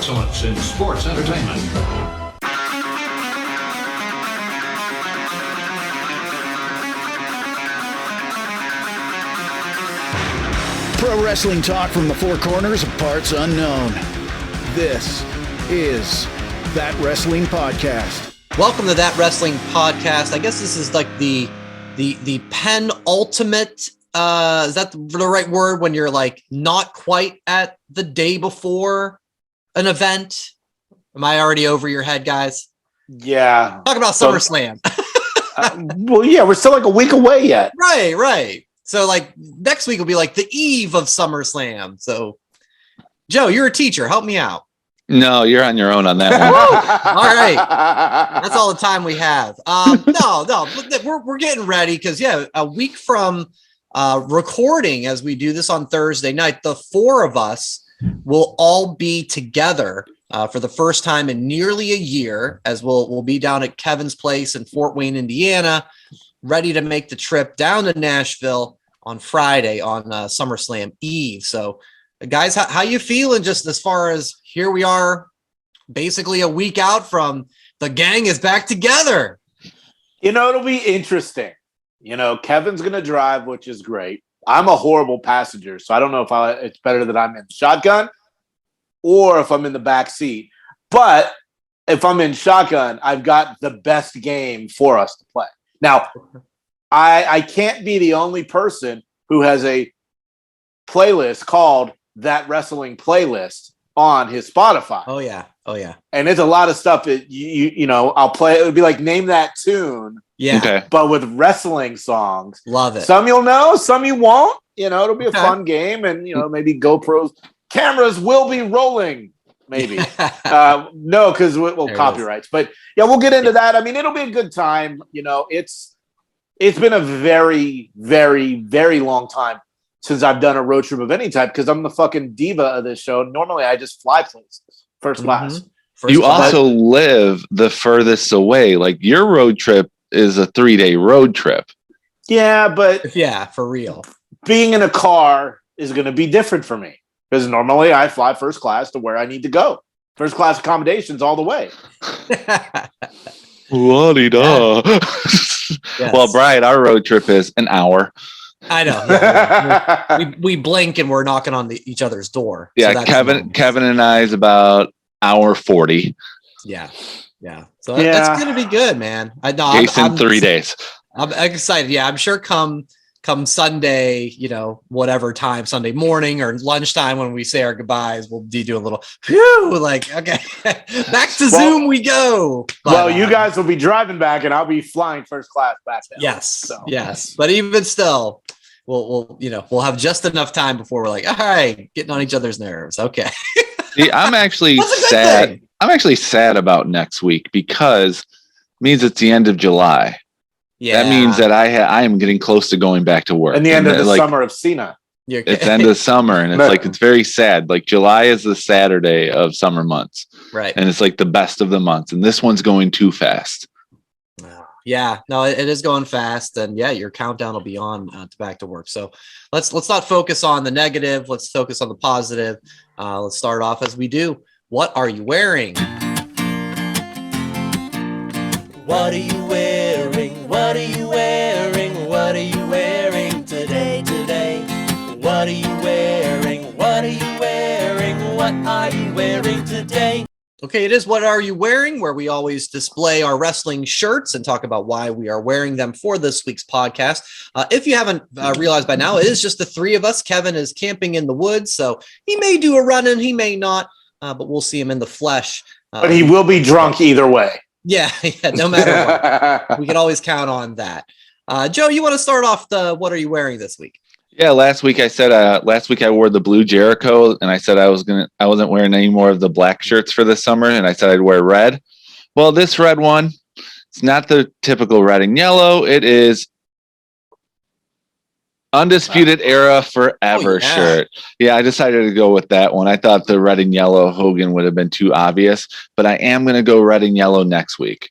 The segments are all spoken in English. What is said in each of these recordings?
excellence in sports entertainment. Pro wrestling talk from the four corners of parts unknown. This is That Wrestling Podcast. Welcome to That Wrestling Podcast. I guess this is like the penultimate, is that the right word, when you're like not quite at the day before an event? Am I already over your head, guys? Yeah. Talk about SummerSlam. Well, yeah, we're still like a week away yet. Right. So like next week will be like the eve of SummerSlam. So Joe, you're a teacher. Help me out. No, you're on your own on that one. All right. That's all the time we have. No, we're getting ready because, a week from recording, as we do this on Thursday night, the four of us will all be together for the first time in nearly a year, as we'll be down at Kevin's place in Fort Wayne, Indiana, ready to make the trip down to Nashville on Friday on SummerSlam Eve. So, guys, how you feeling just as far as here we are, basically a week out from the gang is back together? It'll be interesting. Kevin's going to drive, which is great. I'm a horrible passenger, so I don't know if it's better that I'm in shotgun or if I'm in the back seat. But if I'm in shotgun, I've got the best game for us to play. Now, I can't be the only person who has a playlist called That Wrestling Playlist on his Spotify. Oh yeah. And it's a lot of stuff that I'll play. It would be like Name That Tune. Yeah. Okay. But with wrestling songs. Love it. Some you'll know, some you won't. It'll be a fun game, and maybe GoPros cameras will be rolling. Maybe. No, because copyrights. But yeah, we'll get into that. I mean, it'll be a good time. It's been a very, very, very long time since I've done a road trip of any type, because I'm the fucking diva of this show. Normally, I just fly places first class. You also live the furthest away. Like your road trip is a 3-day road trip. Yeah, but for real. Being in a car is going to be different for me, because normally I fly first class to where I need to go. First class accommodations all the way. La-di-da. Yes. Well, Brian, our road trip is an hour. I know. Yeah. we blink and we're knocking on each other's door. Yeah, so Kevin and I is about hour 40. Yeah. So that's gonna be good, man. Jason, I'm 3 days. I'm excited. Yeah, I'm sure come Sunday, whatever time, Sunday morning or lunchtime when we say our goodbyes, we'll be doing a little like, okay, back to Zoom we go. But, you guys will be driving back and I'll be flying first class back down. Yes. But even still, we'll have just enough time before we're like, all right, getting on each other's nerves. Okay. See, I'm actually sad. I'm actually sad about next week because it means it's the end of July. Yeah. That means that I am getting close to going back to work. And the end of the summer of Cena. It's end of summer, and it's very sad. Like July is the Saturday of summer months. Right. And it's like the best of the months. And this one's going too fast. Yeah, no, it is going fast, and your countdown will be on to back to work. So let's not focus on the negative. Let's focus on the positive. Let's start off as we do. What are you wearing? What are you wearing? What are you wearing? What are you wearing today? What are you wearing? What are you wearing? What are you wearing today? Okay, it is What Are You Wearing, where we always display our wrestling shirts and talk about why we are wearing them for this week's podcast. If you haven't realized by now, it is just the three of us. Kevin is camping in the woods, so he may do a run-in, he may not, but we'll see him in the flesh. But he will be drunk either way. Yeah, no matter what. We can always count on that. Joe, you want to start off the What Are You Wearing this week? Yeah, last week I wore the blue Jericho, and I said I wasn't wearing any more of the black shirts for this summer, and I said I'd wear red. Well, this red one, it's not the typical red and yellow. It is Undisputed Era Forever shirt. Yeah, I decided to go with that one. I thought the red and yellow Hogan would have been too obvious, but I am going to go red and yellow next week.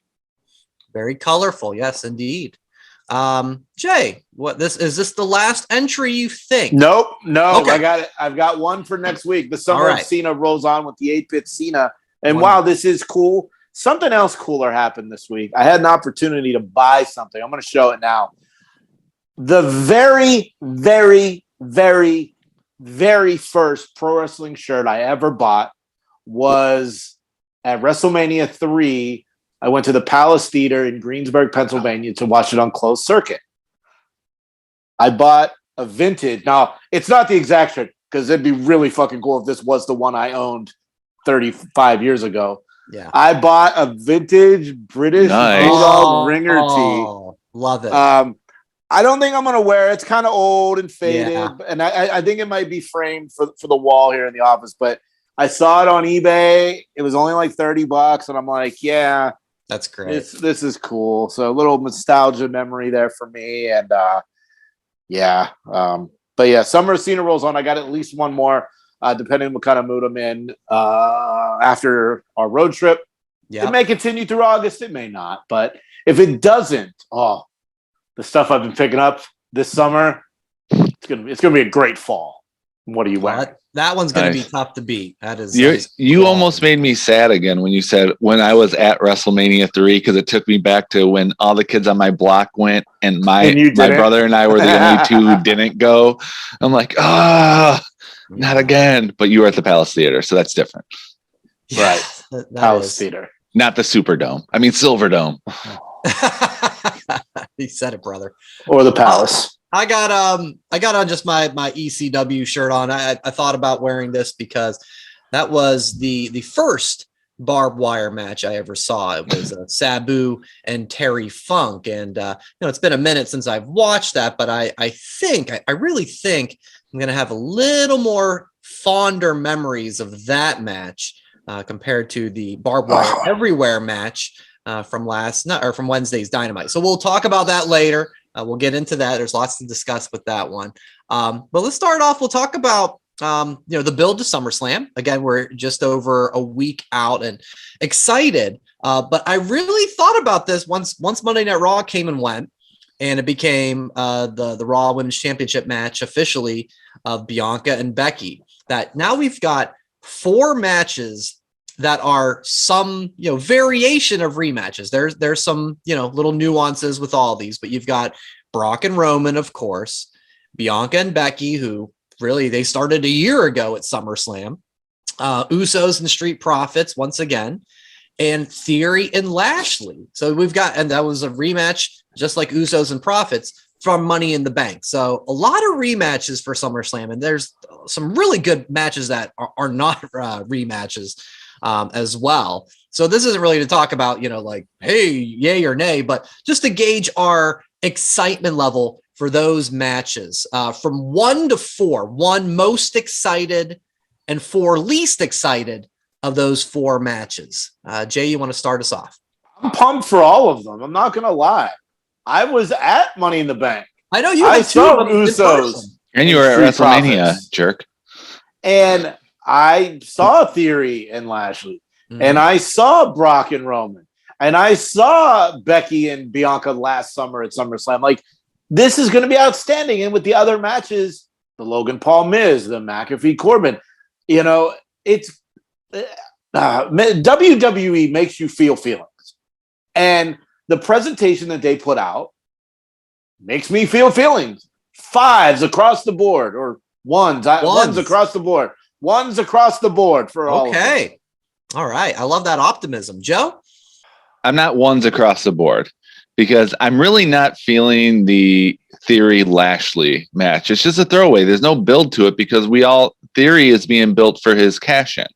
Very colorful. Yes, indeed. Jay, is this the last entry you think? Nope. No, Okay. I got it. I've got one for next week. The Summer of Cena rolls on with the 8-bit Cena. And while this is cool, something else cooler happened this week. I had an opportunity to buy something. I'm going to show it now. The very, very, very, very first pro wrestling shirt I ever bought was at WrestleMania 3. I went to the Palace Theater in Greensburg, Pennsylvania to watch it on closed circuit. I bought a vintage. Now, it's not the exact shirt because it'd be really fucking cool if this was the one I owned 35 years ago. Yeah. I bought a vintage British Bulldog ringer tee. Love it. I don't think I'm going to wear it. It's kind of old and faded. Yeah. And I think it might be framed for the wall here in the office. But I saw it on eBay. It was only like $30. And I'm like, yeah. That's great. This is cool. So a little nostalgia memory there for me. And yeah. But yeah, Summer of Cena rolls on. I got at least one more, depending on what kind of mood I'm in after our road trip. Yep. It may continue through August. It may not. But if it doesn't, the stuff I've been picking up this summer, it's gonna be a great fall. What are you wearing? That one's gonna be tough to beat. That is. You almost made me sad again when you said when I was at WrestleMania 3 because it took me back to when all the kids on my block went and my brother and I were the only two who didn't go. I'm like, not again. But you were at the Palace Theater, so that's different. Yeah, right? Palace Theater, not the Superdome. I mean Silverdome. He said it, brother. Or the Palace. I got on just my ECW shirt on. I thought about wearing this because that was the first barbed wire match I ever saw. It was Sabu and Terry Funk, and it's been a minute since I've watched that, but I really think I'm gonna have a little more fonder memories of that match compared to the barbed wire everywhere match from Wednesday's Dynamite. So we'll talk about that later. We'll get into that. There's lots to discuss with that one. But let's start off. We'll talk about the build to SummerSlam. Again, we're just over a week out and excited. But I really thought about this once Monday Night Raw came and went, and it became the Raw Women's Championship match officially of Bianca and Becky. That now we've got 4 matches that are some, variation of rematches. There's some, little nuances with all these, but you've got Brock and Roman, of course, Bianca and Becky, who really, they started a year ago at SummerSlam, Usos and Street Profits once again, and Theory and Lashley. So we've got, and that was a rematch, just like Usos and Profits from Money in the Bank. So a lot of rematches for SummerSlam, and there's some really good matches that are not rematches as well. So this isn't really to talk about, hey, yay or nay, but just to gauge our excitement level for those matches from 1 to 4, 1 most excited and 4 least excited of those 4 matches. Jay, you want to start us off? I'm pumped for all of them. I'm not going to lie. I was at Money in the Bank. I know you. I saw Usos. And you were at WrestleMania, jerk. And I saw Theory and Lashley, and I saw Brock and Roman, and I saw Becky and Bianca last summer at SummerSlam. Like, this is going to be outstanding. And with the other matches, the Logan Paul Miz, the McAfee Corbin, it's WWE makes you feel feelings. And the presentation that they put out makes me feel feelings. 5s across the board, or ones across the board. 1s across the board for all. Okay. All right. I love that optimism. Joe? I'm not 1s across the board because I'm really not feeling the Theory Lashley match. It's just a throwaway. There's no build to it because Theory is being built for his cash in.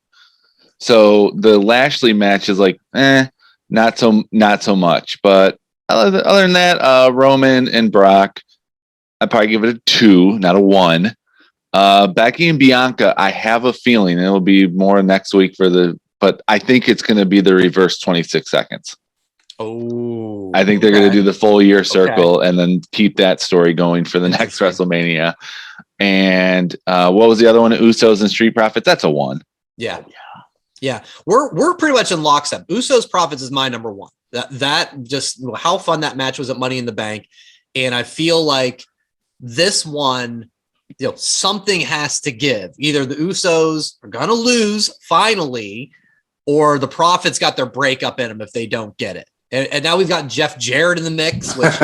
So the Lashley match is like, not so much. But other than that, Roman and Brock, I'd probably give it a 2, not a 1. Becky and Bianca, I have a feeling it'll be more next week but I think it's going to be the reverse 26 seconds. Oh, I think they're going to do the full year circle and then keep that story going for the next WrestleMania. And what was the other one? Usos and Street Profits. That's a 1. Yeah. We're pretty much in lockstep. Usos Profits is my number 1. That just how fun that match was at Money in the Bank. And I feel like this one, something has to give. Either the Usos are going to lose finally, or the Profits got their breakup in them if they don't get it. And now we've got Jeff Jarrett in the mix, which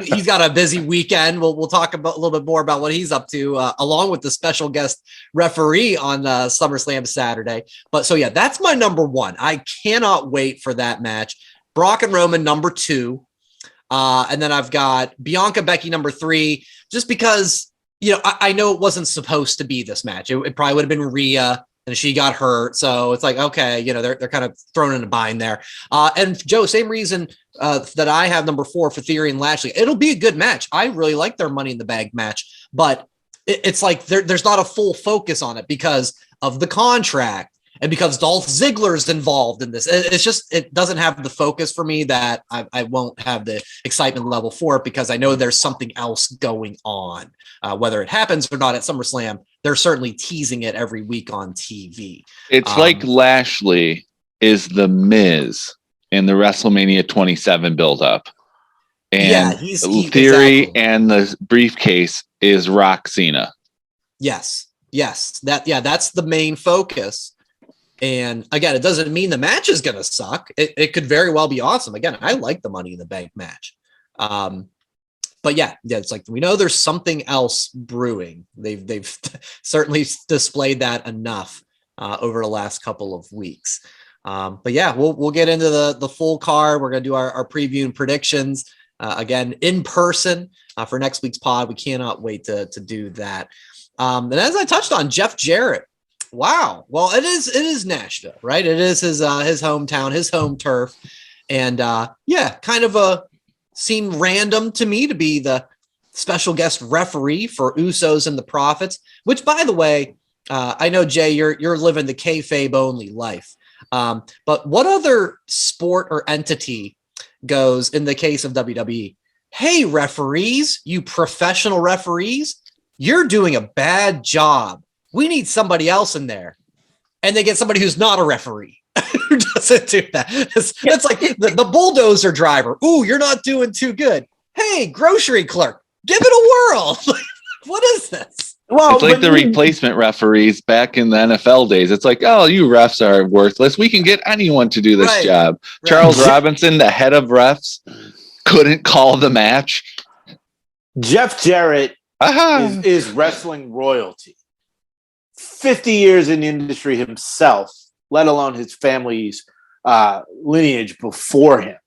he's got a busy weekend. We'll talk about a little bit more about what he's up to, along with the special guest referee on SummerSlam Saturday. But so, yeah, that's my number one. I cannot wait for that match. Brock and Roman, number 2. And then I've got Bianca, Becky, number 3, just because, I know it wasn't supposed to be this match. It probably would have been Rhea, and she got hurt. So it's like, okay, they're kind of thrown in a bind there. And Joe, same reason that I have number 4 for Theory and Lashley. It'll be a good match. I really like their Money in the Bank match, but it's like there's not a full focus on it because of the contract and because Dolph Ziggler's involved in this. It's just, it doesn't have the focus for me that I won't have the excitement level for it because I know there's something else going on. Whether it happens or not at SummerSlam, they're certainly teasing it every week on TV. It's like Lashley is the Miz in the WrestleMania 27 buildup. And Theory exactly. And the briefcase is Rock Cena. Yes. That's the main focus. And again, it doesn't mean the match is going to suck. It could very well be awesome. Again, I like the Money in the Bank match. But yeah, it's like we know there's something else brewing. They've certainly displayed that enough over the last couple of weeks. But yeah, we'll get into the full card. We're gonna do our preview and predictions again in person for next week's pod. We cannot wait to do that. And as I touched on, Jeff Jarrett. Wow. Well, it is Nashville, right? It is his hometown, his home turf, and kind of seemed random to me to be the special guest referee for Usos and the Profits, which, by the way, I know, Jay, you're living the kayfabe only life. But what other sport or entity goes in the case of WWE? Hey, referees, you professional referees, you're doing a bad job. We need somebody else in there. And they get somebody who's not a referee. Who doesn't do that? That's like the bulldozer driver. Ooh, you're not doing too good. Hey, grocery clerk, give it a whirl. What is this? Well, it's like the replacement referees back in the NFL days. It's like, oh, you refs are worthless. We can get anyone to do this job. Right. Charles Robinson, the head of refs, couldn't call the match. Jeff Jarrett is wrestling royalty. 50 years in the industry himself, let alone his family's lineage before him.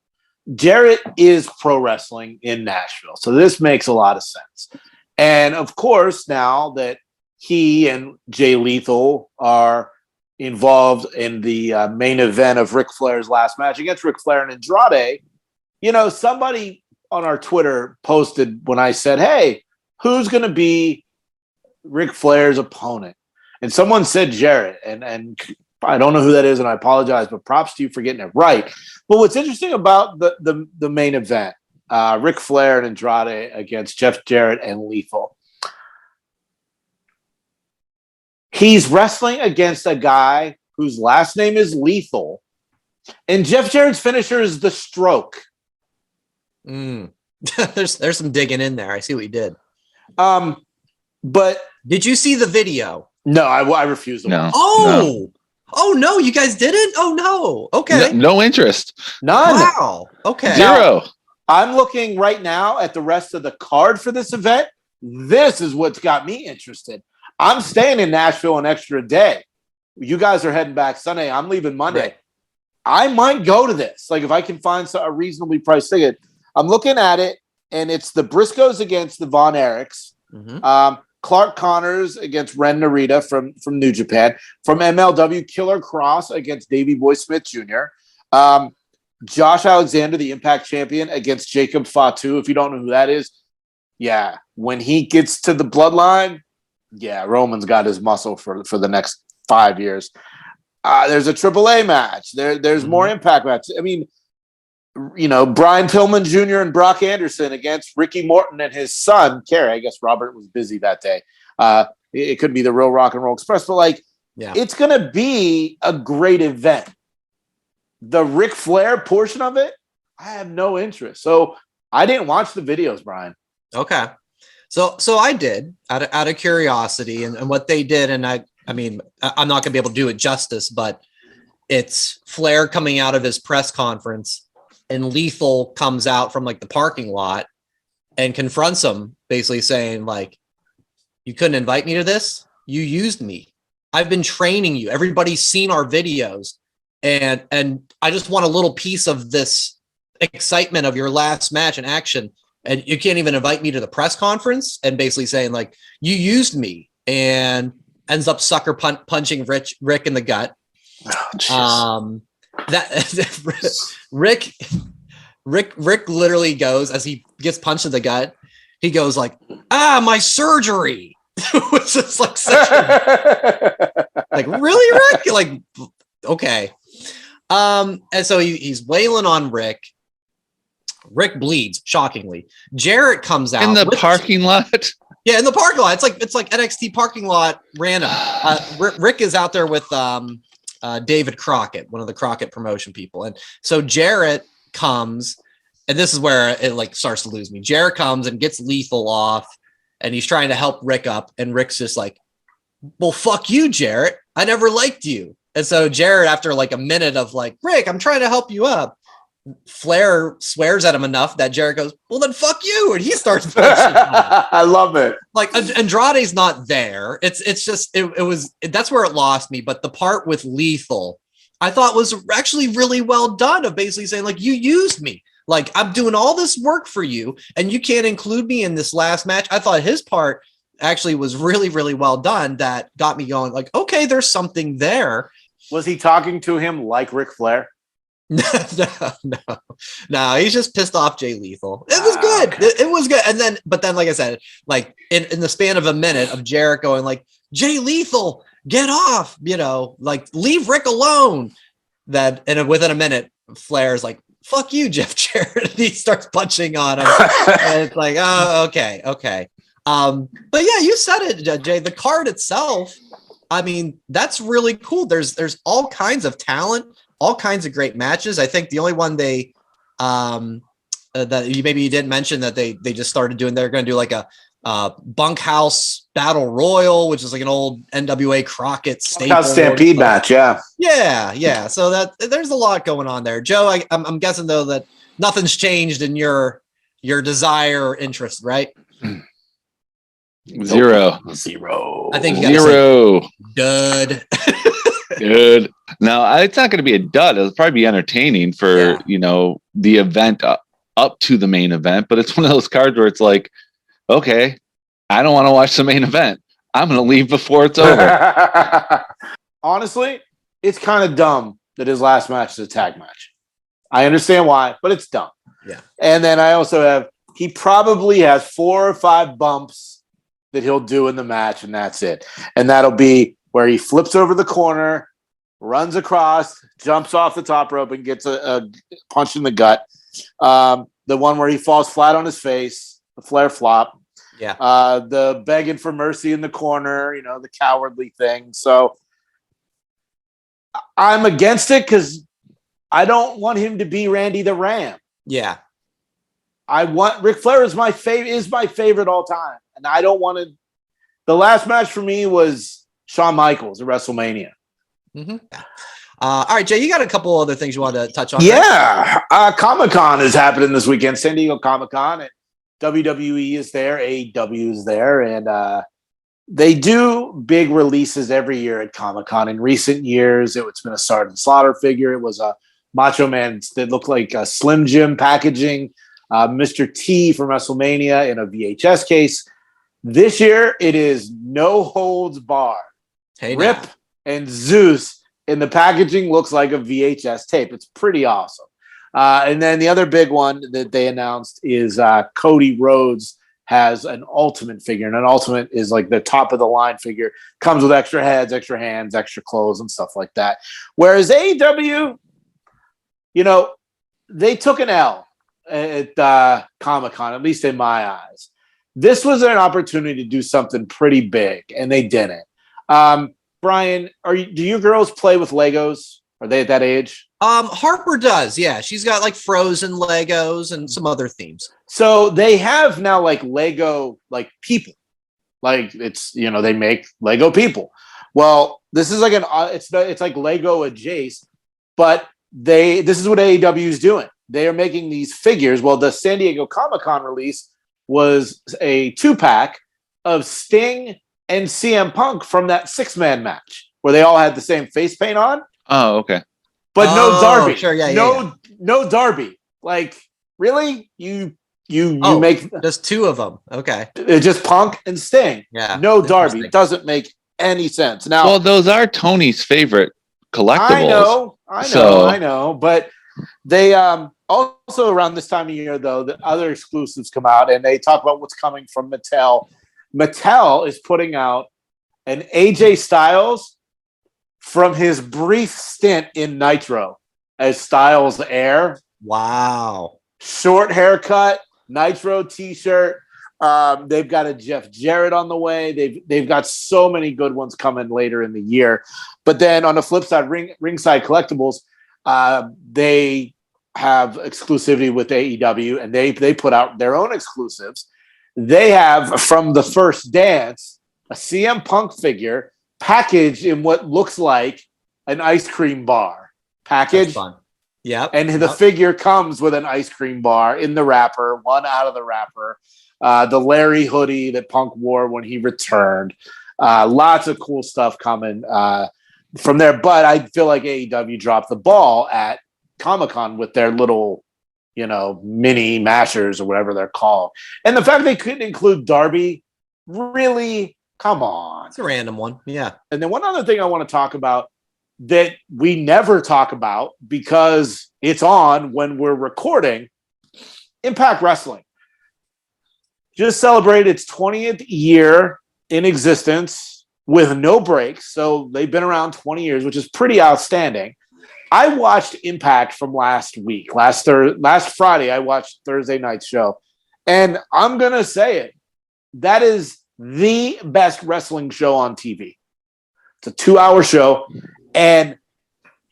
Jarrett is pro wrestling in Nashville. So this makes a lot of sense. And of course, now that he and Jay Lethal are involved in the main event of Ric Flair's last match against Ric Flair and Andrade, somebody on our Twitter posted when I said, hey, who's going to be Ric Flair's opponent? And someone said Jarrett, and I don't know who that is, and I apologize, but props to you for getting it right. But what's interesting about the main event, Ric Flair and Andrade against Jeff Jarrett and Lethal, he's wrestling against a guy whose last name is Lethal, and Jeff Jarrett's finisher is the Stroke. There's some digging in there. I see what you did. But did you see the video? No, I refuse to watch. Oh no, you guys didn't? Oh no. Okay. No interest. None. Wow. Okay. Zero. I'm looking right now at the rest of the card for this event. This is what's got me interested. I'm staying in Nashville an extra day. You guys are heading back Sunday. I'm leaving Monday. Right. I might go to this. Like if I can find a reasonably priced ticket. I'm looking at it, and it's the Briscoes against the Von Erichs. Mm-hmm. Clark Connors against Ren Narita from New Japan. From MLW, Killer Cross against Davey Boy Smith Jr. Josh Alexander, the Impact champion, against Jacob Fatu. If you don't know who that is, yeah, when he gets to the bloodline, yeah, Roman's got his muscle for the next 5 years. There's a AAA match. There's more Impact matches. I mean, Brian Pillman Jr. and Brock Anderson against Ricky Morton and his son, Kerry. I guess Robert was busy that day. It could be the Real Rock and Roll Express, but it's going to be a great event. The Ric Flair portion of it, I have no interest. So I didn't watch the videos, Brian. Okay. So I did out of curiosity and what they did. And I mean, I'm not gonna be able to do it justice, but it's Flair coming out of his press conference and Lethal comes out from like the parking lot and confronts him, basically saying like, you couldn't invite me to this. You used me. I've been training you. Everybody's seen our videos. And I just want a little piece of this excitement of your last match and action. And you can't even invite me to the press conference, and basically saying like, you used me, and ends up sucker punching Rick in the gut. Oh, That Rick literally goes, as he gets punched in the gut, he goes like, my surgery. Which is like such like, really, Rick? Like, okay. And so he's wailing on Rick. Rick bleeds, shockingly. Jarrett comes out in the parking lot. Yeah, in the parking lot. It's like NXT parking lot random. Rick is out there with David Crockett, one of the Crockett promotion people. And so Jarrett comes, and this is where it like starts to lose me. Jarrett comes and gets Lethal off, and he's trying to help Rick up, and Rick's just like, well, fuck you, Jarrett. I never liked you. And so Jarrett, after like a minute of like, Rick, I'm trying to help you up, Flair swears at him enough that Jericho goes, well, then fuck you. And he starts punching him. I love it. Like, Andrade's not there. It's just, it was, that's where it lost me. But the part with Lethal, I thought was actually really well done, of basically saying like, you used me. Like, I'm doing all this work for you and you can't include me in this last match. I thought his part actually was really, really well done. That got me going like, okay, there's something there. Was he talking to him like Ric Flair? No. He's just pissed off Jay Lethal. It was good. Okay. It was good. But then, like I said, like in the span of a minute of Jericho and like, Jay Lethal, get off, like leave Rick alone. And within a minute, Flair's like, fuck you, Jeff Jarrett. And he starts punching on him. And it's like, oh, okay. But yeah, you said it, Jay. The card itself, I mean, that's really cool. There's all kinds of talent, all kinds of great matches. I think the only one they that you didn't mention that they just started doing, they're going to do like a bunkhouse battle royal, which is like an old NWA Crockett staple Stampede match. Yeah. So that there's a lot going on there. Joe, I'm guessing though that nothing's changed in your desire or interest, right? Zero. I think you zero. Dud. Good. No, it's not going to be a dud. It'll probably be entertaining for the event up to the main event. But it's one of those cards where it's like, okay, I don't want to watch the main event. I'm going to leave before it's over. Honestly, it's kind of dumb that his last match is a tag match. I understand why, but it's dumb. Yeah. And then I also he probably has 4 or 5 bumps that he'll do in the match, and that's it. And that'll be where he flips over the corner, runs across, jumps off the top rope, and gets a punch in the gut. The one where he falls flat on his face, the Flair flop. Yeah. The begging for mercy in the corner, the cowardly thing. So I'm against it because I don't want him to be Randy the Ram. Yeah. Ric Flair is my favorite all time. And I don't want to. The last match for me was Shawn Michaels at WrestleMania. Mm-hmm. All right, Jay, you got a couple other things you want to touch on? Yeah. Comic-Con is happening this weekend, San Diego Comic-Con. And WWE is there, AEW is there, and they do big releases every year at Comic-Con. In recent years, it's been a Sergeant Slaughter figure. It was a Macho Man that looked like a Slim Jim packaging, Mr. T from WrestleMania in a VHS case. This year, it is no holds barred. Hey, Rip now. And Zeus, and the packaging looks like a VHS tape. It's pretty awesome. And then the other big one that they announced is Cody Rhodes has an Ultimate figure. And an Ultimate is like the top of the line figure. Comes with extra heads, extra hands, extra clothes, and stuff like that. Whereas AEW, they took an L at Comic-Con, at least in my eyes. This was an opportunity to do something pretty big, and they didn't. Brian, do your girls play with Legos? Are they at that age? Harper does. Yeah, she's got like Frozen Legos and some other themes. So they have now like Lego like people, like it's they make Lego people. Well, this is like it's like Lego adjacent, but this is what AEW is doing. They are making these figures. Well, the San Diego Comic-Con release was a 2-pack of Sting and CM Punk from that 6-man match where they all had the same face paint on. Oh, okay. But no Darby. Sure, yeah, no Darby. Like, really? You Oh, make just 2 of them. Okay. it's just Punk and Sting. Yeah. No Darby. Doesn't make any sense. Now, Well, those are Tony's favorite collectibles. I know. But they also around this time of year, though, the other exclusives come out and they talk about what's coming from Mattel. Mattel is putting out an AJ Styles from his brief stint in Nitro as Styles Air. Wow. Short haircut, Nitro t-shirt. They've got a Jeff Jarrett on the way. They've got so many good ones coming later in the year. But then on the flip side, Ringside Collectibles, they have exclusivity with AEW, and they put out their own exclusives. They have from the First Dance a CM Punk figure packaged in what looks like an ice cream bar package. That's fun. Yeah, and the figure comes with an ice cream bar in the wrapper, one out of the wrapper. The Larry hoodie that Punk wore when he returned. Lots of cool stuff coming from there. But I feel like AEW dropped the ball at Comic-Con with their little, mini mashers or whatever they're called. And the fact they couldn't include Darby, really, come on. It's a random one. Yeah. And then one other thing I want to talk about that we never talk about because it's on when we're recording, Impact Wrestling just celebrated its 20th year in existence with no breaks. So they've been around 20 years, which is pretty outstanding. I watched Impact from last week. Last Friday, I watched Thursday night's show. And I'm going to say it. That is the best wrestling show on TV. It's a 2-hour show. And,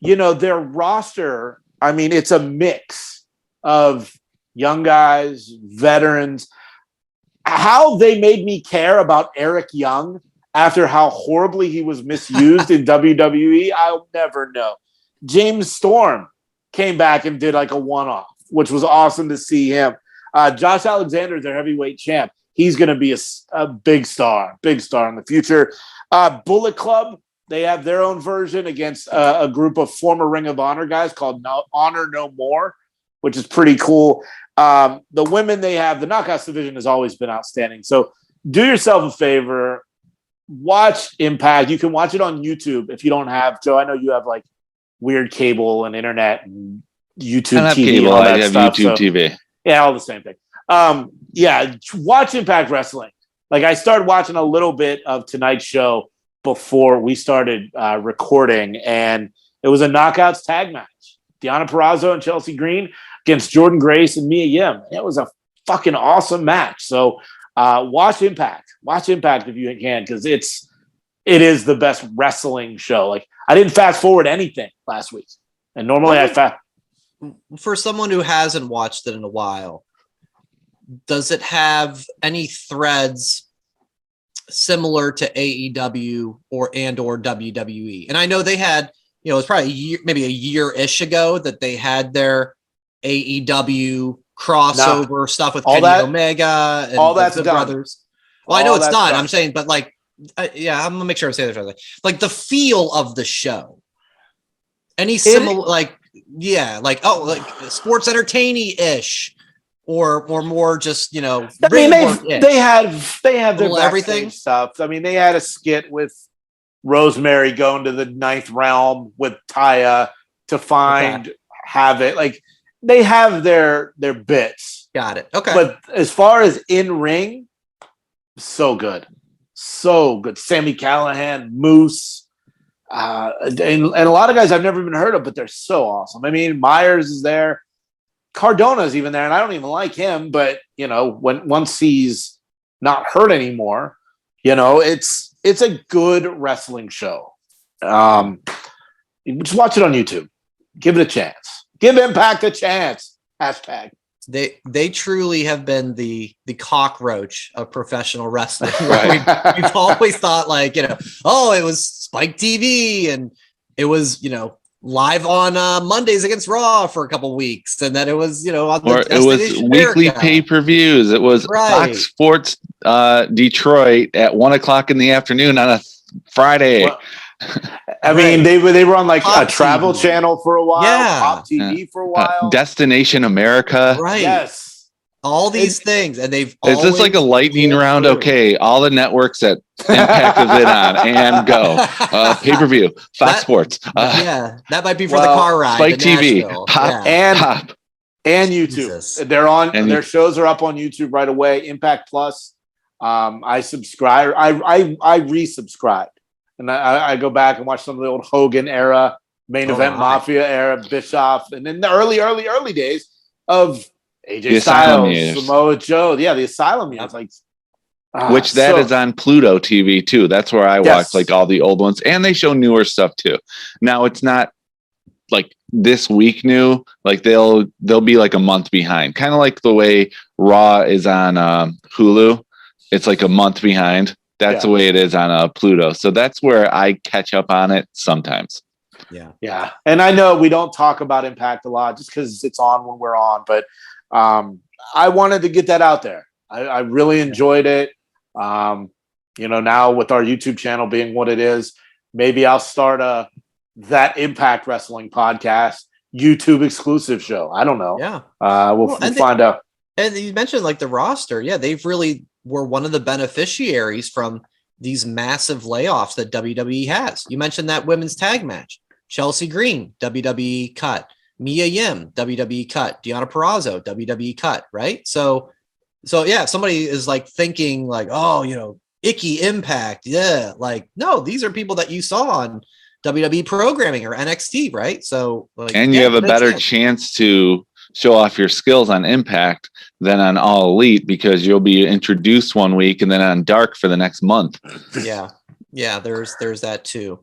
their roster, I mean, it's a mix of young guys, veterans. How they made me care about Eric Young after how horribly he was misused in WWE, I'll never know. James Storm came back and did like a one-off, which was awesome to see him. Josh Alexander is their heavyweight champ. He's going to be a big star in the future. Bullet Club, they have their own version against a group of former Ring of Honor guys called Honor No More, which is pretty cool. The women they have, the Knockouts division has always been outstanding. So do yourself a favor, watch Impact. You can watch it on YouTube if you don't have, Joe, I know you have like weird cable and internet and YouTube I have TV. cable, And all that I have stuff, YouTube TV. Yeah, all the same thing. Watch Impact Wrestling. Like I started watching a little bit of tonight's show before we started recording, and it was a Knockouts tag match. Deonna Purrazzo and Chelsea Green against Jordan Grace and Mia Yim. It was a fucking awesome match. So watch Impact. Watch Impact if you can, because it is the best wrestling show. Like I didn't fast forward anything last week, and normally I fast. For someone who hasn't watched it in a while, does it have any threads similar to AEW or WWE? And I know they had, it was probably maybe a year-ish ago that they had their AEW crossover stuff with Kenny Omega and all that's the done. Brothers. Well, I know it's done. Done. I'm saying, but like, I'm gonna make sure I say this right. Like the feel of the show. Any similar, like sports entertaining-ish. Or more just, I mean, they have their everything stuff. I mean, they had a skit with Rosemary going to the ninth realm with Taya to find Havoc. Like they have their bits. Got it. Okay. But as far as in ring, so good. Sami Callihan, Moose, and a lot of guys I've never even heard of, but they're so awesome. I mean, Myers is there. Cardona's even there, and I don't even like him, but once he's not hurt anymore, it's a good wrestling show. just watch it on YouTube. Give it a chance. Give Impact a chance. Hashtag. They truly have been the cockroach of professional wrestling. Right. We've always thought like, it was Spike TV and it was, live on Mondays against Raw for a couple weeks, and then it was, on the Or it was weekly pay-per-views. It was Fox Sports Detroit at 1:00 in the afternoon on a Friday. Well, I mean, they were on like Pop a travel TV. channel for a while, Yeah. Pop TV for a while, Destination America. Right. Yes. All these things, and they've. Is this like a lightning round? Okay, all the networks that Impact is in on, and go pay-per-view, Fox Sports. That might be for the car ride. Spike TV, Pop, and YouTube. Jesus. They're on. And their shows are up on YouTube right away. Impact Plus. I subscribe. I resubscribed, and I go back and watch some of the old Hogan era, main event Mafia era, Bischoff, and in the early days of AJ Styles, Samoa Joe. Yeah, the Asylum years. Like, which that is on Pluto TV too. That's where I watch like all the old ones, and they show newer stuff too. Now it's not like this week new. Like they'll be like a month behind, kind of like the way Raw is on Hulu. It's like a month behind. That's the way it is on Pluto. So that's where I catch up on it sometimes. Yeah. And I know we don't talk about Impact a lot just because it's on when we're on, but I wanted to get that out there. I really enjoyed it. Now with our YouTube channel being what it is, maybe I'll start that Impact Wrestling podcast, YouTube exclusive show. I don't know. Yeah. We'll find out. And you mentioned like the roster. Yeah, they've really were one of the beneficiaries from these massive layoffs that WWE has. You mentioned that women's tag match. Chelsea Green, WWE cut. Mia Yim, WWE cut. Deonna Purrazzo, WWE cut, right? So yeah, if somebody is like thinking like, Ickity Impact, like, no, these are people that you saw on WWE programming or NXT, right? So you have a better chance to show off your skills on Impact than on All Elite because you'll be introduced one week and then on Dark for the next month. Yeah, there's that too.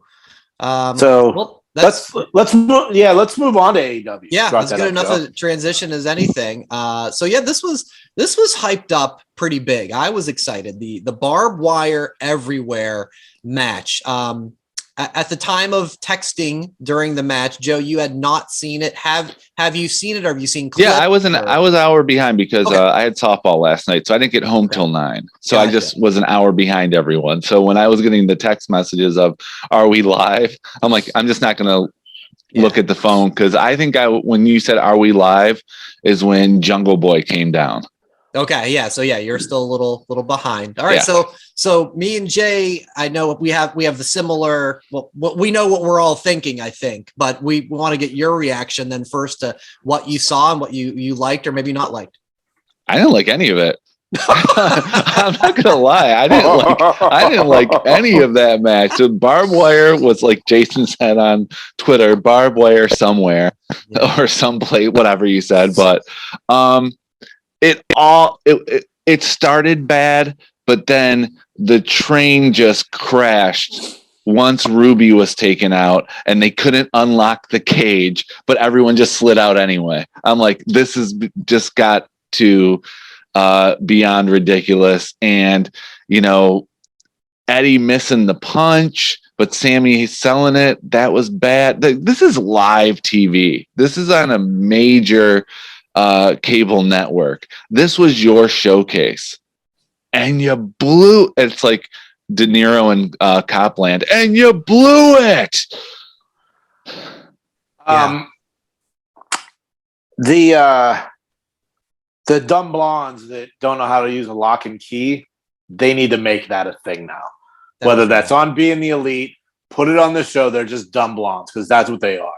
Let's move on to AEW. Yeah, that's good enough a transition as anything. This was hyped up pretty big. I was excited. The barbed wire everywhere match. At the time of texting during the match, Joe, you had not seen it. Have you seen it? Or have you seen clips? Yeah, I was an hour behind because I had softball last night, so I didn't get home till 9. So I just was an hour behind everyone. So when I was getting the text messages of "Are we live?" I'm like, I'm just not going to look at the phone because I think when you said "Are we live?" is when Jungle Boy came down. Okay, yeah. So yeah, you're still a little behind. All right, so me and Jay, I know we have the similar. Well, we know what we're all thinking, I think, but we want to get your reaction then first to what you saw and what you liked or maybe not liked. I didn't like any of it. I'm not gonna lie, I didn't like any of that match. So barbed wire was like Jason said on Twitter, barbed wire somewhere or someplace, whatever you said, but it started bad, but then the train just crashed once Ruby was taken out and they couldn't unlock the cage, but everyone just slid out anyway. I'm like, this has just got to beyond ridiculous. And, Eddie missing the punch, but Sami selling it. That was bad. This is live TV. This is on a major cable network. This was your showcase and you blew. It's like De Niro and Copland, and you blew it. The dumb blondes that don't know how to use a lock and key, they need to make that a thing now. Whether that's on Being the Elite, put it on the show, they're just dumb blondes because that's what they are.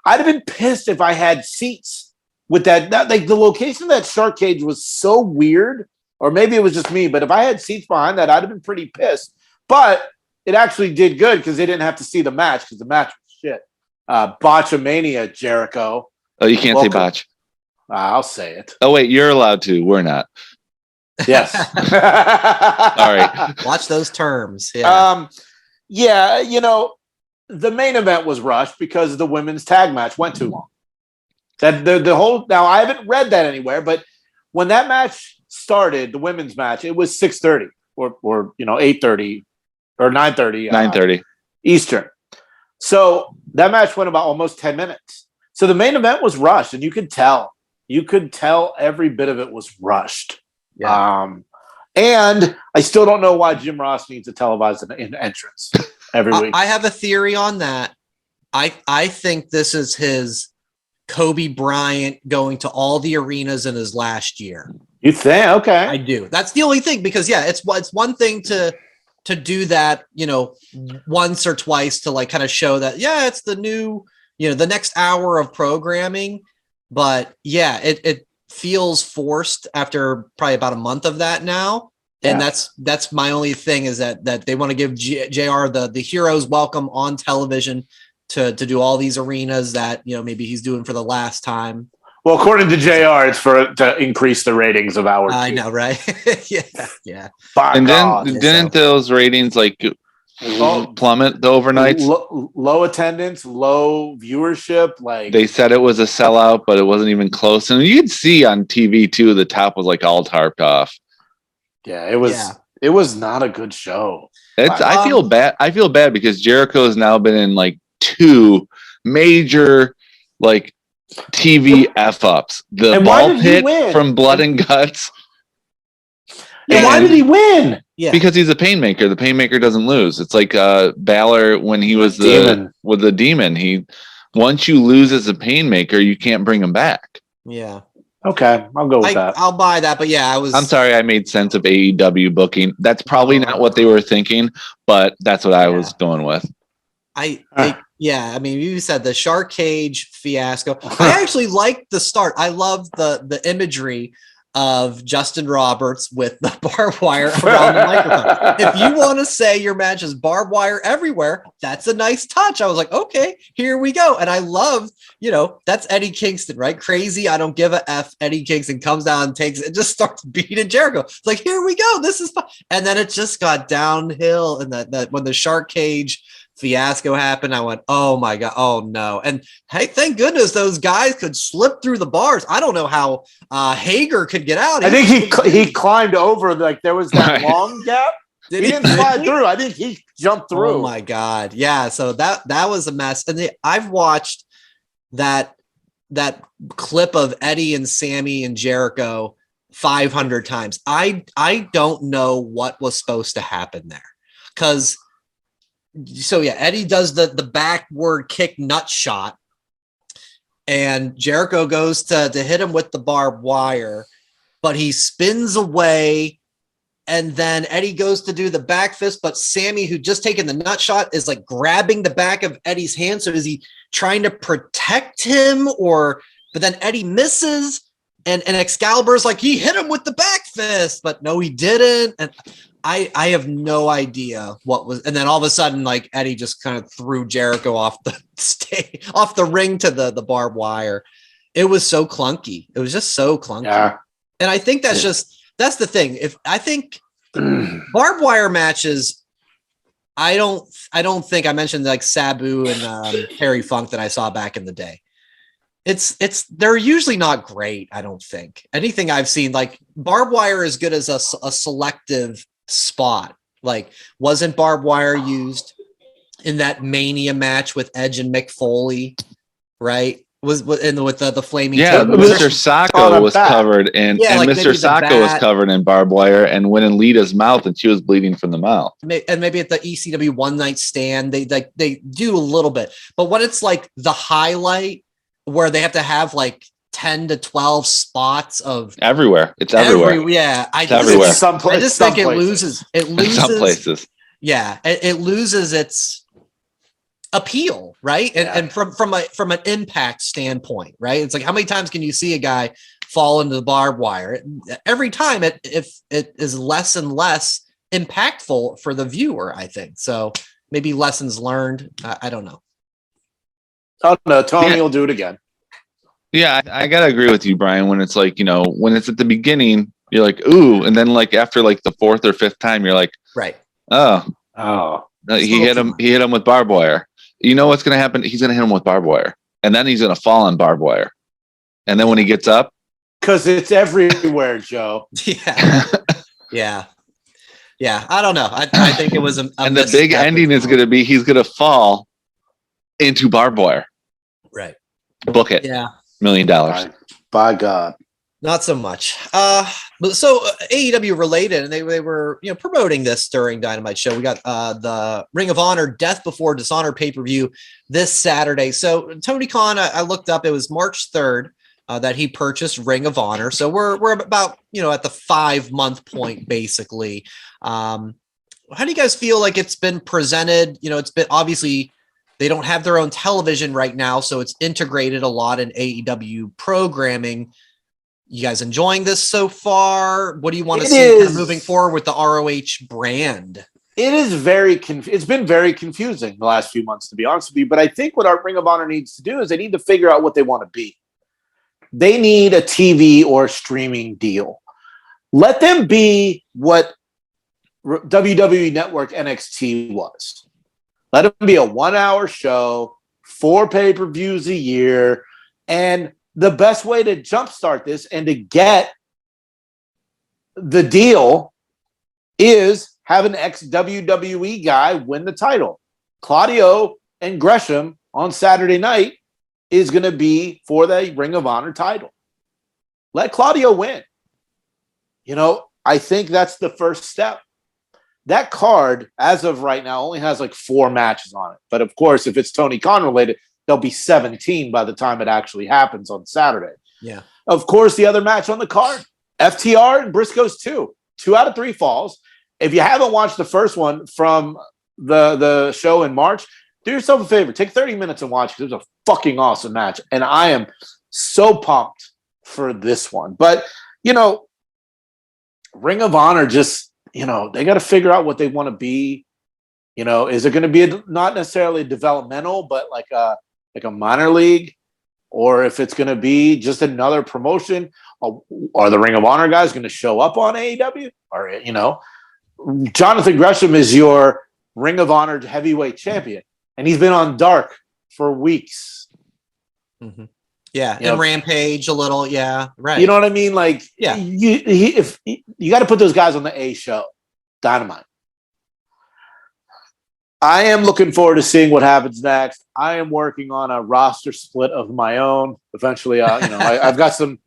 I'd have been pissed if I had seats with that like the location of that shark cage was so weird, or maybe it was just me, but if I had seats behind that, I'd have been pretty pissed. But it actually did good because they didn't have to see the match because the match was shit. Botchamania, Jericho. Oh, you can't say botch. I'll say it. Oh, wait, you're allowed to. We're not. Yes. All right. Watch those terms. Yeah. the main event was rushed because the women's tag match went too long. That the whole now I haven't read that anywhere, but when that match started, the women's match, it was 6:30 or 8:30 or 9:30 9:30 Eastern. So that match went about almost 10 minutes. So the main event was rushed, and you could tell every bit of it was rushed. Yeah. And I still don't know why Jim Ross needs a televised entrance every week. I have a theory on that. I think this is his Kobe Bryant going to all the arenas in his last year. You think? Okay. I do. That's the only thing, because it's one thing to do that, once or twice to like kind of show that, it's the new, the next hour of programming. But it feels forced after probably about a month of that now. And that's my only thing, is that they want to give JR the hero's welcome on television to do all these arenas that, maybe he's doing for the last time. Well, according to JR, it's to increase the ratings of our I know, right? Yeah. And then didn't those ratings plummet the overnights? Low attendance, low viewership. Like they said it was a sellout, but it wasn't even close. And you'd see on TV too, the top was like all tarped off. Yeah, it was. Yeah. It was not a good show. I feel bad. I feel bad because Jericho has now been in like 2 major TV f-ups. The ball pit from Blood and Guts. And why did he win? Yeah, because he's a painmaker. The painmaker doesn't lose. It's like Balor when he was with the demon. Once you lose as a painmaker, you can't bring him back. Yeah. Okay, I'll go with that. I'll buy that. But I'm sorry, I made sense of AEW booking. That's probably not what they were thinking, but that's what I was going with. I mean, you said the shark cage fiasco. I actually liked the start. I love the imagery of Justin Roberts with the barbed wire around the microphone. If you want to say your match is barbed wire everywhere, that's a nice touch. I was like, okay, here we go. And I love, that's Eddie Kingston, right? Crazy, I don't give a F. Eddie Kingston comes down and takes it and just starts beating Jericho. It's like, here we go. This is fun. And then it just got downhill. And that when the shark cage fiasco happened, I went, oh my God, oh no. And hey, thank goodness those guys could slip through the bars. I don't know how Hager could get out. I think he climbed over, there was that long gap. He didn't slide through. I think he jumped through. Oh my God. Yeah. So that was a mess. And I've watched that clip of Eddie and Sami and Jericho 500 times. I don't know what was supposed to happen there. Eddie does the backward kick nut shot, and Jericho goes to hit him with the barbed wire, but he spins away, and then Eddie goes to do the back fist, but Sami, who just taken the nut shot, is grabbing the back of Eddie's hand. So is he trying to protect him, but then Eddie misses, and Excalibur's he hit him with the back fist, but no, he didn't. And I have no idea what was, and then all of a sudden, Eddie just kind of threw Jericho off the ring to the barbed wire. It was so clunky. It was just so clunky. Yeah. And I think that's the thing. If I think barbed wire matches, I don't think I mentioned Sabu and Terry Funk that I saw back in the day. They're usually not great. I don't think anything I've seen barbed wire is good as a selective spot. Wasn't barbed wire used in that Mania match with Edge and Mick Foley, right? Was with the flaming Mr. Sacco was covered and Mr. Sacco was covered in barbed wire and went in Lita's mouth and she was bleeding from the mouth. And maybe at the ECW One Night Stand they do a little bit, but when it's the highlight where they have to have 10 to 12 spots of everywhere. It's everywhere. I just think it loses. Some places. Yeah. It loses its appeal. Right. And from an impact standpoint, right. It's how many times can you see a guy fall into the barbed wire? Every time it is less and less impactful for the viewer, I think. So maybe lessons learned. I don't know. Oh no, Tony will do it again. Yeah, I gotta agree with you, Brian. When it's when it's at the beginning, you're ooh, and then after the 4th or 5th time, you're right. Oh, he hit him with barbed wire. you know what's going to happen? He's going to hit him with barbed wire, and then he's going to fall on barbed wire. And then when he gets up, because it's everywhere, Joe. Yeah. I don't know. I think it was a and the big ending is going to be he's going to fall into barbed wire. Right. Book it. Yeah. $1 million. By God. Not so much. But so AEW related, and they were promoting this during Dynamite show. We got the Ring of Honor Death Before Dishonor pay-per-view this Saturday. So Tony Khan, I looked up, it was March 3rd that he purchased Ring of Honor. So we're about at the 5-month point basically. How do you guys feel like it's been presented? It's been obviously they don't have their own television right now, so it's integrated a lot in AEW programming. You guys enjoying this so far? What do you want to see kind of moving forward with the ROH brand? It is it's been very confusing the last few months, to be honest with you. But I think what our Ring of Honor needs to do is they need to figure out what they want to be. They need a TV or streaming deal. Let them be what WWE Network NXT was. Let them be a 1-hour show, 4 pay-per-views a year, and the best way to jumpstart this and to get the deal is have an ex-WWE guy win the title. Claudio and Gresham on Saturday night is going to be for the Ring of Honor title. Let Claudio win. I think that's the first step. That card, as of right now, only has like 4 matches on it. But of course, if it's Tony Khan related, there'll be 17 by the time it actually happens on Saturday. Yeah. Of course, the other match on the card, FTR and Briscoes 2. 2 out of 3 falls. If you haven't watched the first one from the show in March, do yourself a favor. Take 30 minutes and watch it. It was a fucking awesome match. And I am so pumped for this one. But, Ring of Honor just, they got to figure out what they want to be. Is it going to be not necessarily developmental, but like a minor league, or if it's going to be just another promotion? Are the Ring of Honor guys going to show up on AEW? Or, Jonathan Gresham is your Ring of Honor heavyweight champion, and he's been on Dark for weeks. Mm-hmm. Yeah, and Rampage a little. Yeah, right. You know what I mean? Like, yeah, if you got to put those guys on the A show, Dynamite. I am looking forward to seeing what happens next. I am working on a roster split of my own. Eventually, I've got some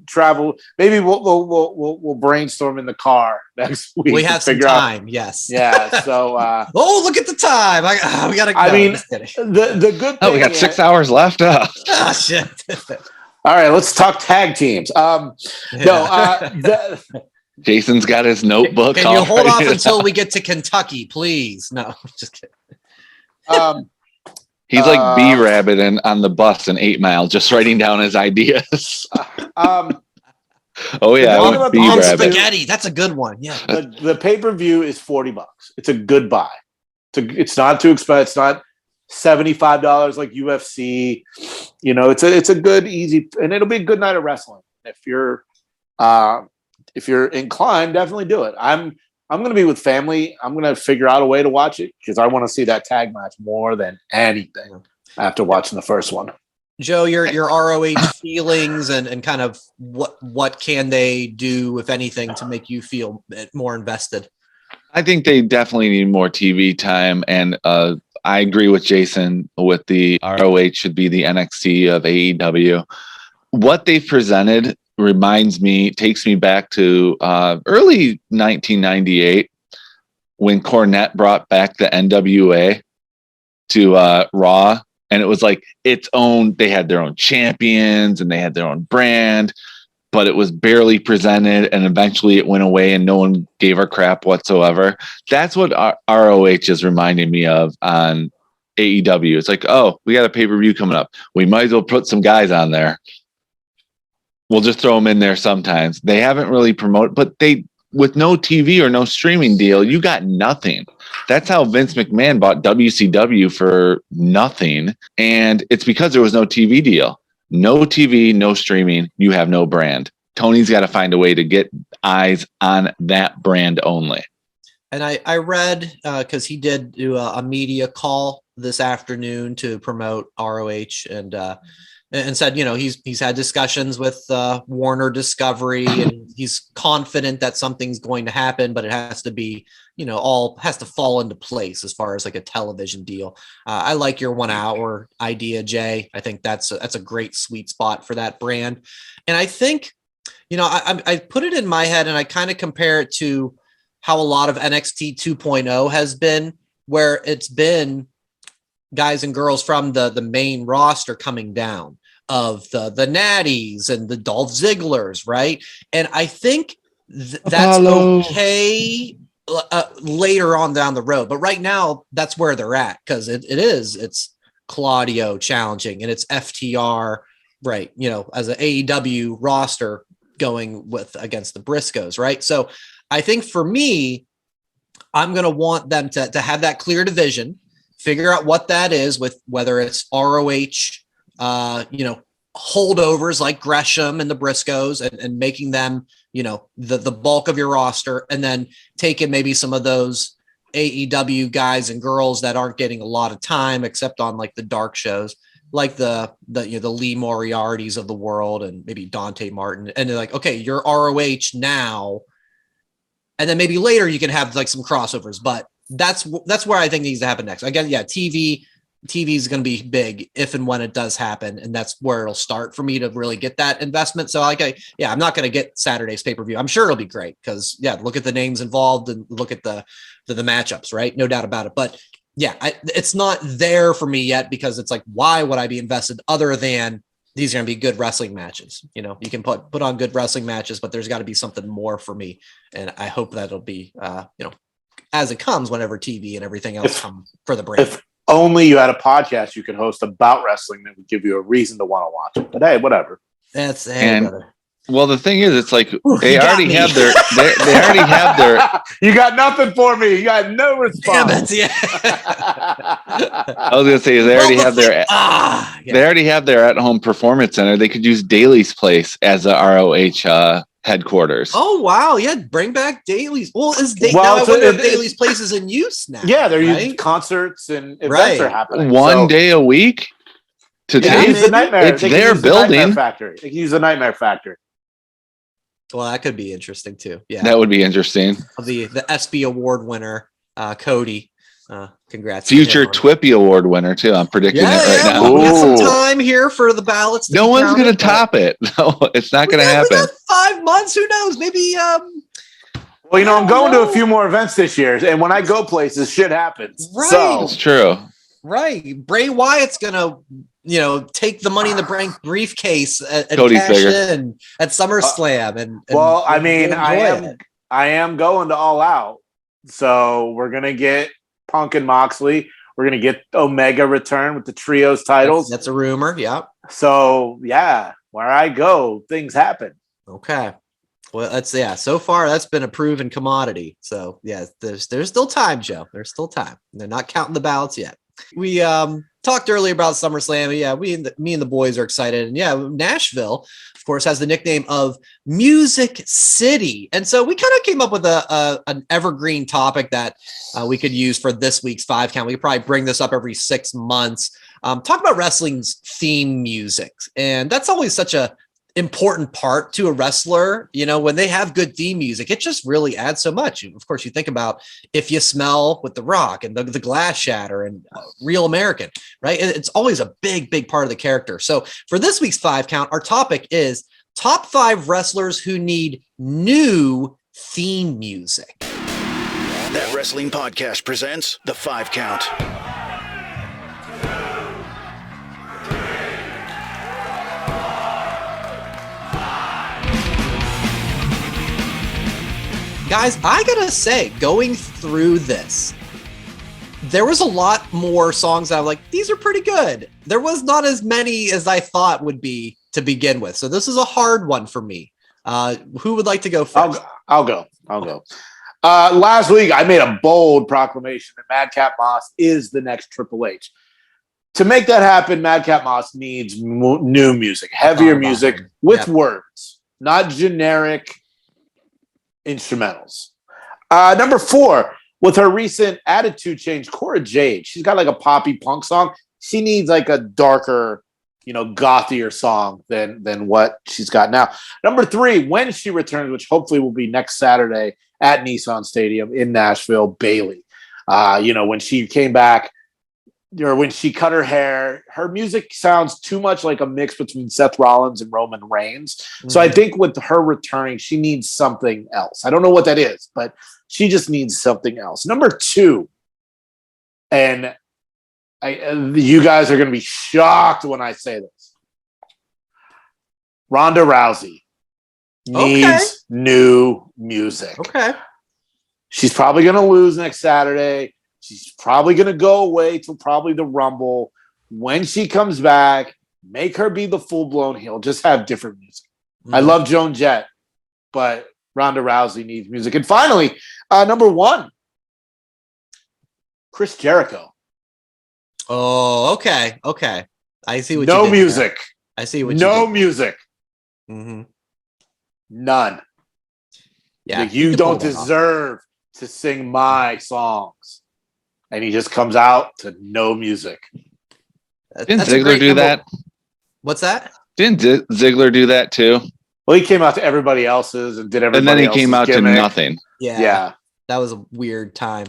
travel. Maybe we'll brainstorm in the car next week. We have some time. Yes. Yeah. So. Oh, look at the time! We gotta go. I mean, the good thing. Oh, we got 6 hours left. Oh shit! All right, let's talk tag teams. Jason's got his notebook. Can you hold off until we get to Kentucky, please? No, just kidding. He's like B-Rabbit on the bus in 8 Mile, just writing down his ideas. Oh yeah, B-Rabbit. Spaghetti. That's a good one. Yeah. The pay-per-view is $40. It's a good buy. It's not too expensive. It's not $75 like UFC. It's a good, easy, and it'll be a good night of wrestling. If you're inclined, definitely do it. I'm going to be with family. I'm going to figure out a way to watch it because I want to see that tag match more than anything after watching the first one. Joe, your ROH feelings and kind of what can they do, if anything, to make you feel more invested? I think they definitely need more TV time, and I agree with Jason with the ROH should be the NXT of AEW. What they've presented takes me back to early 1998 when Cornette brought back the NWA to Raw, and it was like its own. They had their own champions and they had their own brand, but it was barely presented, and eventually it went away and no one gave a crap whatsoever. That's what ROH is reminding me of on AEW. It's like, oh, we got a pay-per-view coming up. We might as well put some guys on there. We'll just throw them in there sometimes. They haven't really promoted, but with no TV or no streaming deal, you got nothing. That's how Vince McMahon bought WCW for nothing. And it's because there was no TV deal. No TV, no streaming, you have no brand. Tony's got to find a way to get eyes on that brand only. And I read, because he did do a media call this afternoon to promote ROH and said, he's had discussions with Warner Discovery, and he's confident that something's going to happen, but it has to be, all has to fall into place as far as like a television deal. I like your 1 hour idea, Jay. I think that's a great sweet spot for that brand. And I think, I put it in my head and I kind of compare it to how a lot of NXT 2.0 has been, where it's been guys and girls from the main roster coming down, of the Natties and the Dolph Zigglers, right? And I think that's okay later on down the road, but right now that's where they're at, because it's Claudio challenging and it's FTR, right? As an AEW roster going against the Briscoes, right? So I think for me, I'm going to want them to have that clear division, figure out what that is, with whether it's ROH, holdovers like Gresham and the Briscoes, and making them, the bulk of your roster, and then taking maybe some of those AEW guys and girls that aren't getting a lot of time except on like the dark shows, like the Lee Moriartys of the world, and maybe Dante Martin, and they're like, okay, you're ROH now, and then maybe later you can have like some crossovers. But that's where I think needs to happen next. Again, yeah, TV is going to be big if and when it does happen, and that's where it'll start for me to really get that investment. So I'm not going to get Saturday's pay-per-view. I'm sure it'll be great because look at the names involved and look at the matchups, right? No doubt about it. But yeah, it's not there for me yet, because it's like, why would I be invested other than these are going to be good wrestling matches? You can put on good wrestling matches, but there's got to be something more for me. And I hope that it'll be, as it comes, whenever TV and everything else come for the brand. If only you had a podcast you could host about wrestling that would give you a reason to want to watch it. But hey, whatever. Brother. Well, the thing is, it's like they already have their. They already have their. You got nothing for me. You got no response. Damn it, yeah. I was gonna say they already have their. They already have their at-home performance center. They could use Daly's place as a ROH headquarters. Oh wow, yeah, bring back Daly's. Well, now I wonder if Daly's place is in use now. Yeah, they're using concerts and events are happening. One day a week. Use the Nightmare. It's their building. Factory. They can use the Nightmare Factory. Well, that could be interesting too. Yeah, that would be interesting. The ESPY award winner, Cody. Congrats. Future Twippy Award winner too. I'm predicting it right now. We got some time here for the ballots. No one's going to top it. No, it's not going to happen. We got 5 months. Who knows? Maybe. Well, I'm going to a few more events this year, and when I go places, shit happens. Right. So it's true. Right. Bray Wyatt's going to, take the Money in the Bank briefcase and Cody's cash bigger. in at SummerSlam. And I am going to All Out. So we're going to get Punk and Moxley. We're going to get Omega return with the trios titles. That's a rumor. Yeah. So yeah, where I go, things happen. Okay. Well, so far that's been a proven commodity. So yeah, there's still time, Joe. There's still time. They're not counting the ballots yet. We talked earlier about SummerSlam. Yeah, me and the boys are excited. And yeah, Nashville, of course, has the nickname of Music City. And so we kind of came up with an evergreen topic that we could use for this week's 5 count. We could probably bring this up every 6 months. Talk about wrestling's theme music. And that's always such a important part to a wrestler. When they have good theme music, it just really adds so much. Of course, you think about If You Smell with The Rock and the Glass Shatter and Real American, right? It's always a big part of the character. So for this week's 5 count, our topic is top 5 wrestlers who need new theme music. That Wrestling Podcast presents the 5 count. Guys, I gotta say, going through this, there was a lot more songs that I'm like, these are pretty good. There was not as many as I thought would be to begin with. So this is a hard one for me. Who would like to go first? I'll go. Last week, I made a bold proclamation that Madcap Moss is the next Triple H. To make that happen, Madcap Moss needs new music, heavier music with words, not generic instrumentals. Number 4 with her recent attitude change, Cora Jade, she's got like a poppy punk song. She needs like a darker, gothier song than what she's got now. Number 3, when she returns, which hopefully will be next Saturday at Nissan Stadium in Nashville, Bayley. When she came back, or when she cut her hair, her music sounds too much like a mix between Seth Rollins and Roman Reigns. Mm-hmm. So I think with her returning, she needs something else. I don't know what that is, but she just needs something else. Number 2, and you guys are going to be shocked when I say this. Ronda Rousey needs new music. Okay. She's probably going to lose next Saturday. She's probably going to go away till probably the Rumble. When she comes back, make her be the full-blown heel. Just have different music. Mm-hmm. I love Joan Jett, but Ronda Rousey needs music. And finally, number 1, Chris Jericho. Oh, okay. I see what you did. No music. There. I see what you did. No music. Mm-hmm. None. Yeah. You don't deserve to sing my songs. And he just comes out to no music. Didn't Ziggler do that? What's that? Didn't Ziggler do that too? Well, he came out to everybody else's and did everybody else's. And then he came out gimmick. to nothing. Yeah. That was a weird time.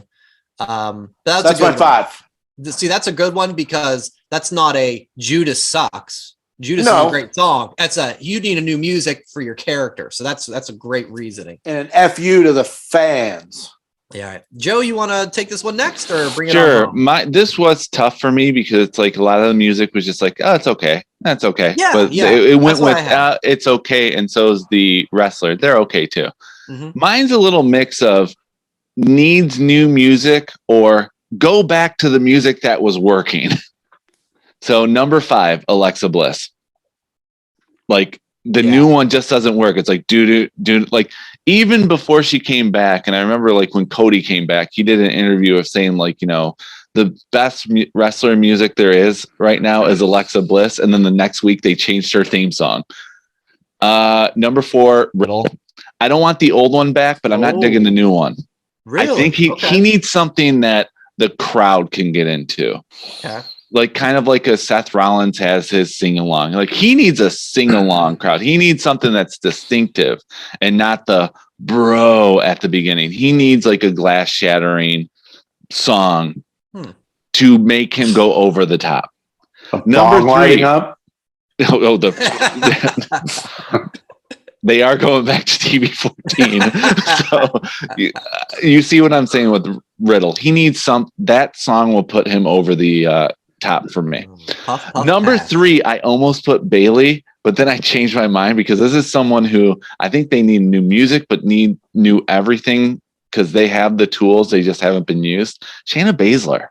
That's my 5. See, that's a good one because that's not a Judas sucks. Judas is a great song. You need a new music for your character. So that's a great reasoning. And an FU to the fans. Yeah. Joe, you want to take this one next or bring it on? Sure. This was tough for me because it's like a lot of the music was just like, oh, it's okay. That's okay. Yeah. But it went with, it's okay. And so is the wrestler. They're okay too. Mm-hmm. Mine's a little mix of needs new music or go back to the music that was working. So number 5, Alexa Bliss. Like the new one just doesn't work. It's like, do like even before she came back. And I remember like when Cody came back, he did an interview of saying like, the best wrestler music there is right now is Alexa Bliss. And then the next week they changed her theme song. Number 4, Riddle. I don't want the old one back, but I'm not digging the new one. Really? I think he needs something that the crowd can get into. Okay. Like kind of like a Seth Rollins has his sing along. Like he needs a sing along crowd. He needs something that's distinctive and not the bro at the beginning. He needs like a glass shattering song to make him go over the top. Number 3. Up. They are going back to TV 14. So you see what I'm saying with Riddle. He needs that song will put him over the top for me. Number 3, I almost put Bayley, but then I changed my mind because this is someone who I think they need new music, but need new everything because they have the tools. They just haven't been used. Shayna Baszler.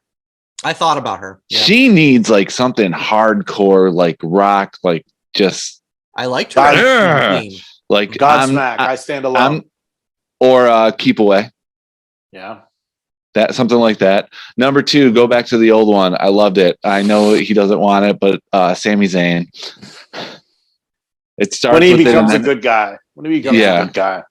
I thought about her. Yeah. She needs like something hardcore, like rock, like just. I liked her. Like Godsmack. I stand alone. Or Keep Away. Yeah. That something like that. Number 2, go back to the old one. I loved it. I know he doesn't want it, but Sami Zayn. It starts when he becomes a good guy. When he becomes a good guy.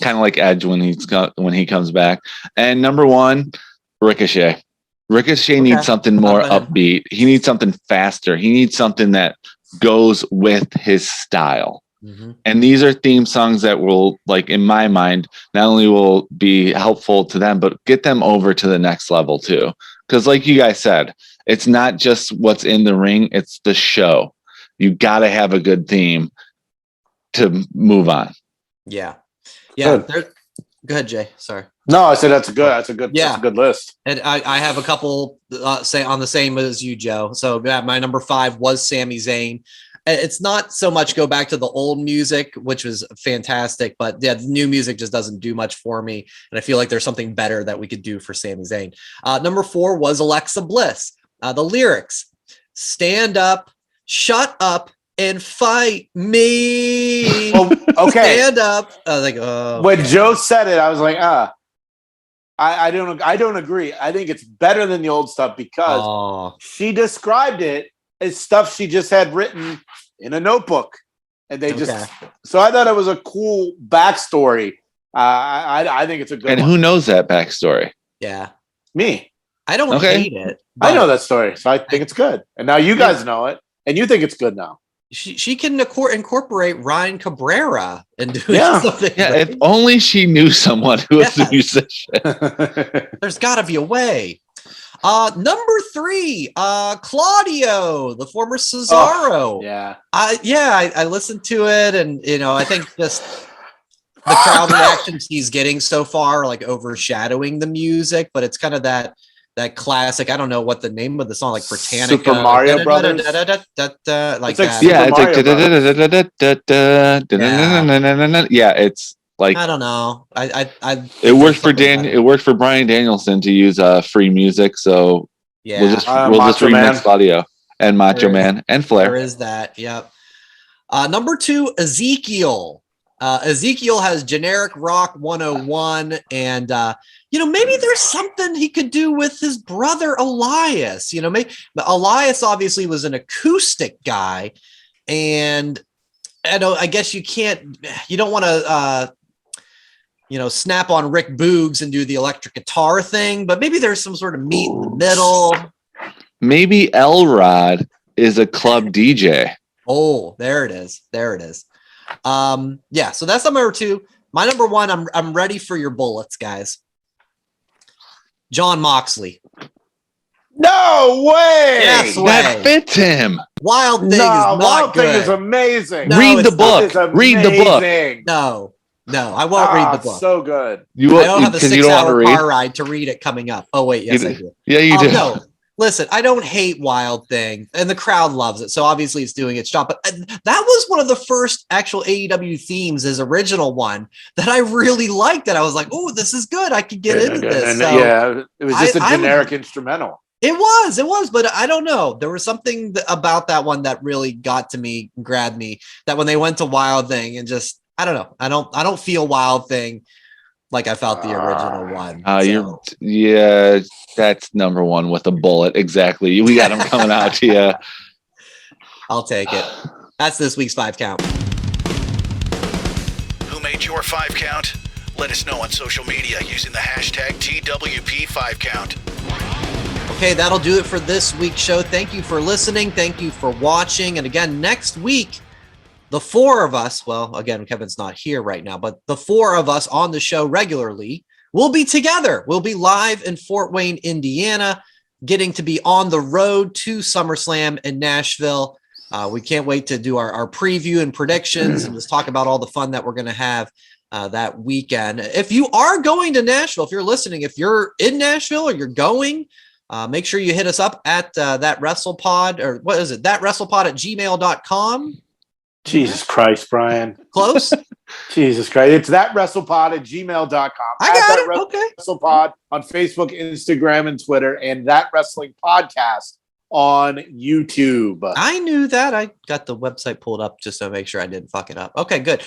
Kind of like Edge when he comes back. And number 1, Ricochet. Ricochet needs something more upbeat. He needs something faster. He needs something that goes with his style. Mm-hmm. And these are theme songs that will, like, in my mind, not only will be helpful to them, but get them over to the next level too. Because like you guys said, it's not just what's in the ring, it's the show. You got to have a good theme to move on. Yeah. Yeah. Go ahead, Jay. Sorry. No, I said that's a good list. And I have a couple say on the same as you, Joe. So my number 5 was Sami Zayn. It's not so much go back to the old music, which was fantastic, but the new music just doesn't do much for me. And I feel like there's something better that we could do for Sami Zayn. Number 4 was Alexa Bliss. The lyrics, stand up, shut up, and fight me. Well, okay. Stand up. I was like, oh. When Joe said it, I was like, I don't agree. I think it's better than the old stuff because she described it as stuff she just had written in a notebook. And they so I thought it was a cool backstory. I think it's a good one. And who knows that backstory? Yeah. Me. I don't Okay. hate it. I know but that story, so I think it's good. And now you guys know it, and you think it's good now. She can incorporate Ryan Cabrera and do Yeah. something. Yeah, right? if only she knew someone who was a Yes. musician. There's got to be a way. Number 3, Claudio, the former Cesaro. Yeah. I listened to it, and I think just the crowd reactions he's getting so far, like overshadowing the music, but it's kind of that classic. I don't know what the name of the song, like Britannica, Super Mario Brothers? like It's like that. Yeah, Super it's like yeah, it's like I don't know. it worked for It worked for Brian Danielson to use free music, so Yeah, we'll just Macho remix Man. Claudio and Macho Man and there Flair. is that. Yep. Number 2, Ezekiel. Ezekiel has generic rock 101, and maybe there's something he could do with his brother Elias. Maybe Elias obviously was an acoustic guy, and I guess you don't want to snap on Rick Boogs and do the electric guitar thing, but maybe there's some sort of meat in the middle. Maybe Elrod is a club DJ. Oh, there it is. So that's number 2. My number 1, I'm ready for your bullets, guys. John Moxley. No way. Yes, That way. fits him. Wild Thing is No, not Wild good. Thing is amazing. No, Read the it's not. book. Read the book. No, I won't read the It's book. so good. I don't have a Because you don't want to 6-hour read. car ride to read it coming up. Oh wait, yes, I do. Yeah, you do. No, listen, I don't hate Wild Thing, and the crowd loves it, so obviously it's doing its job. But that was one of the first actual AEW themes, his original one, that I really liked. That I was like, "Oh, this is good. I could get into this." And, So yeah, it was just a I generic instrumental. it was, but I don't know. There was something about that one that really got to me, grabbed me. That when they went to Wild Thing, and just I don't know. I don't feel Wild Thing like I felt the original one. Yeah, that's number 1 with a bullet. Exactly. We got him coming out to you. I'll take it. That's this week's 5 count. Who made your 5 count? Let us know on social media using the hashtag TWP5count. Okay, that'll do it for this week's show. Thank you for listening. Thank you for watching. And again, next week, the 4 of us, well, again, Kevin's not here right now, but the 4 of us on the show regularly will be together. We'll be live in Fort Wayne, Indiana, getting to be on the road to SummerSlam in Nashville. We can't wait to do our preview and predictions and just talk about all the fun that we're going to have that weekend. If you are going to Nashville, if you're listening, if you're in Nashville or you're going, make sure you hit us up at thatwrestlepod, or what is it? thatwrestlepod@gmail.com. Jesus Christ, Brian. Close? Jesus Christ. It's thatwrestlepod@gmail.com. I got it. Okay. WrestlePod on Facebook, Instagram, and Twitter, and That Wrestling Podcast on YouTube. I knew that. I got the website pulled up just to make sure I didn't fuck it up. Okay, good.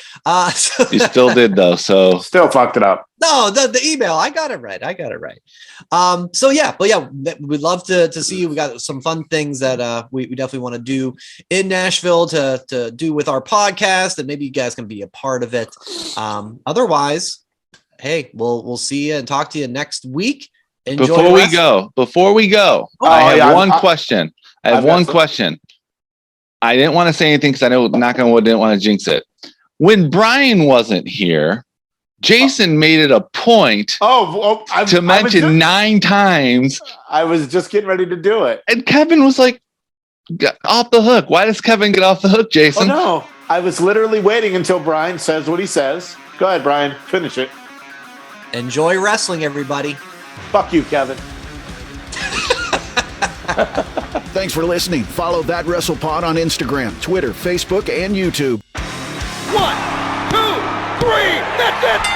You still did though, so Still fucked it up. No, the email. I got it right. So yeah, we'd love to see you. We got some fun things that we definitely want to do in Nashville to do with our podcast, and maybe you guys can be a part of it. Otherwise, hey, we'll see you and talk to you next week. Enjoy Before we go, I have one question. I have one question. I didn't want to say anything because I know, knock on wood, didn't want to jinx it. When Brian wasn't here, Jason made it a point to mention 9 times. I was just getting ready to do it. And Kevin was like, off the hook. Why does Kevin get off the hook, Jason? Oh, no. I was literally waiting until Brian says what he says. Go ahead, Brian. Finish it. Enjoy wrestling, everybody. Fuck you, Kevin. Thanks for listening. Follow That WrestlePod on Instagram, Twitter, Facebook, and YouTube. 1, 2, 3, that's it!